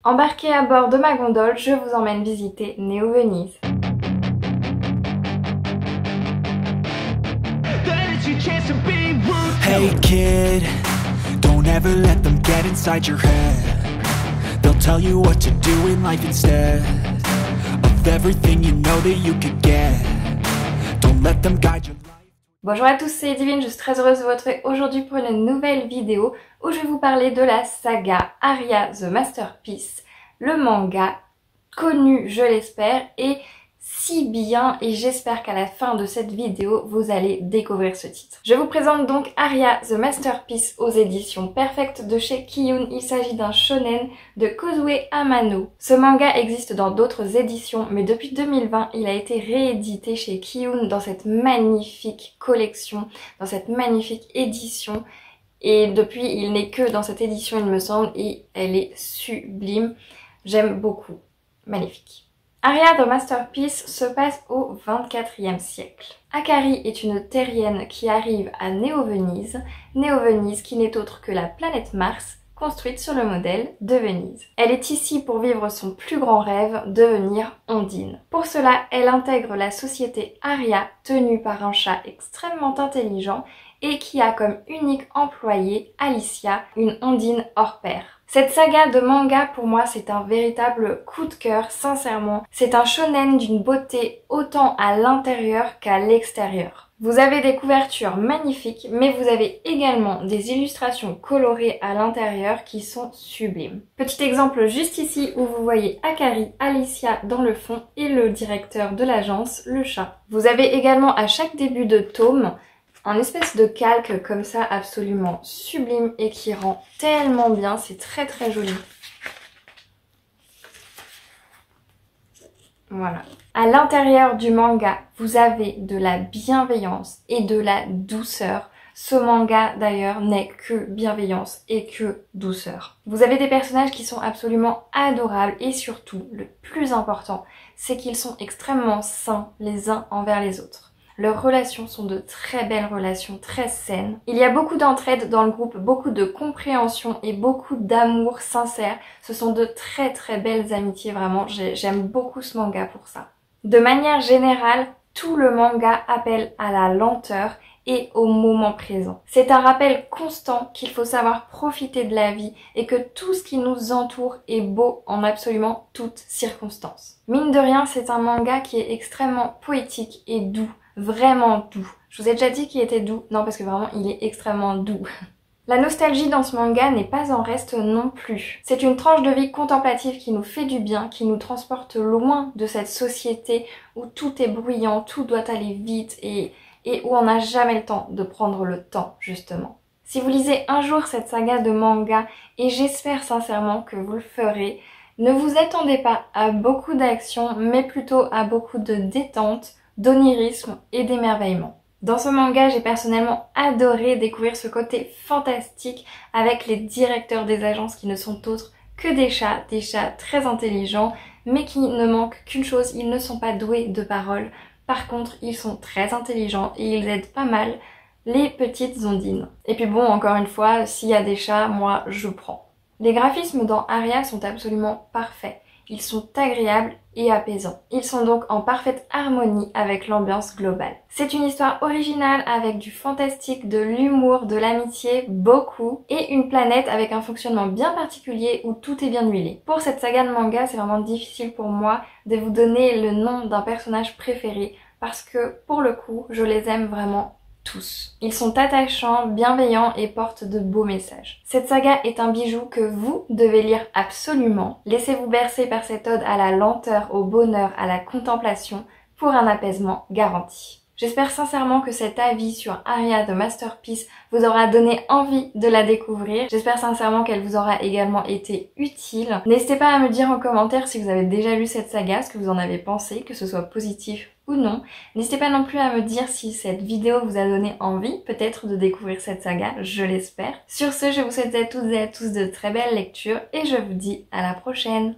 Embarqué à bord de ma gondole, je vous emmène visiter Néo-Venise. Hey kid, don't ever let them get inside your head. They'll tell you what to do in life instead of everything you know that you could get. Don't let them guide your life. Bonjour à tous, c'est Divine, je suis très heureuse de vous retrouver aujourd'hui pour une nouvelle vidéo où je vais vous parler de la saga Aria The Masterpiece, le manga connu, je l'espère, et si bien, et j'espère qu'à la fin de cette vidéo, vous allez découvrir ce titre. Je vous présente donc Aria The Masterpiece aux éditions Perfect de chez Kiyun. Il s'agit d'un shonen de Kozue Amano. Ce manga existe dans d'autres éditions, mais depuis 2020, il a été réédité chez Kiyun dans cette magnifique collection, dans cette magnifique édition. Et depuis, il n'est que dans cette édition, il me semble, et elle est sublime. J'aime beaucoup. Magnifique. Aria The Masterpiece se passe au 24e siècle. Akari est une terrienne qui arrive à Néo-Venise, Néo-Venise qui n'est autre que la planète Mars, construite sur le modèle de Venise. Elle est ici pour vivre son plus grand rêve, devenir Ondine. Pour cela, elle intègre la société Aria, tenue par un chat extrêmement intelligent et qui a comme unique employée Alicia, une Ondine hors pair. Cette saga de manga, pour moi, c'est un véritable coup de cœur, sincèrement. C'est un shonen d'une beauté autant à l'intérieur qu'à l'extérieur. Vous avez des couvertures magnifiques, mais vous avez également des illustrations colorées à l'intérieur qui sont sublimes. Petit exemple juste ici où vous voyez Akari, Alicia dans le fond et le directeur de l'agence, le chat. Vous avez également à chaque début de tome un espèce de calque comme ça absolument sublime et qui rend tellement bien, c'est très très joli. Voilà. À l'intérieur du manga, vous avez de la bienveillance et de la douceur. Ce manga d'ailleurs n'est que bienveillance et que douceur. Vous avez des personnages qui sont absolument adorables et surtout, le plus important, c'est qu'ils sont extrêmement sains les uns envers les autres. Leurs relations sont de très belles relations, très saines. Il y a beaucoup d'entraide dans le groupe, beaucoup de compréhension et beaucoup d'amour sincère. Ce sont de très très belles amitiés, vraiment. J'aime beaucoup ce manga pour ça. De manière générale, tout le manga appelle à la lenteur et au moment présent. C'est un rappel constant qu'il faut savoir profiter de la vie et que tout ce qui nous entoure est beau en absolument toutes circonstances. Mine de rien, c'est un manga qui est extrêmement poétique et doux. Vraiment doux. Je vous ai déjà dit qu'il était doux. Non, parce que vraiment, il est extrêmement doux. La nostalgie dans ce manga n'est pas en reste non plus. C'est une tranche de vie contemplative qui nous fait du bien, qui nous transporte loin de cette société où tout est bruyant, tout doit aller vite et où on n'a jamais le temps de prendre le temps, justement. Si vous lisez un jour cette saga de manga, et j'espère sincèrement que vous le ferez, ne vous attendez pas à beaucoup d'action, mais plutôt à beaucoup de détente, d'onirisme et d'émerveillement. Dans ce manga, j'ai personnellement adoré découvrir ce côté fantastique avec les directeurs des agences qui ne sont autres que des chats très intelligents, mais qui ne manquent qu'une chose, ils ne sont pas doués de parole. Par contre, ils sont très intelligents et ils aident pas mal les petites ondines. Et puis bon, encore une fois, s'il y a des chats, moi je prends. Les graphismes dans Aria sont absolument parfaits. Ils sont agréables et apaisants. Ils sont donc en parfaite harmonie avec l'ambiance globale. C'est une histoire originale avec du fantastique, de l'humour, de l'amitié, beaucoup, et une planète avec un fonctionnement bien particulier où tout est bien huilé. Pour cette saga de manga, c'est vraiment difficile pour moi de vous donner le nom d'un personnage préféré parce que, pour le coup, je les aime vraiment tous. Ils sont attachants, bienveillants et portent de beaux messages. Cette saga est un bijou que vous devez lire absolument. Laissez-vous bercer par cette ode à la lenteur, au bonheur, à la contemplation pour un apaisement garanti. J'espère sincèrement que cet avis sur Aria The Masterpiece vous aura donné envie de la découvrir. J'espère sincèrement qu'elle vous aura également été utile. N'hésitez pas à me dire en commentaire si vous avez déjà lu cette saga, ce que vous en avez pensé, que ce soit positif ou non. N'hésitez pas non plus à me dire si cette vidéo vous a donné envie peut-être de découvrir cette saga, je l'espère. Sur ce, je vous souhaite à toutes et à tous de très belles lectures et je vous dis à la prochaine.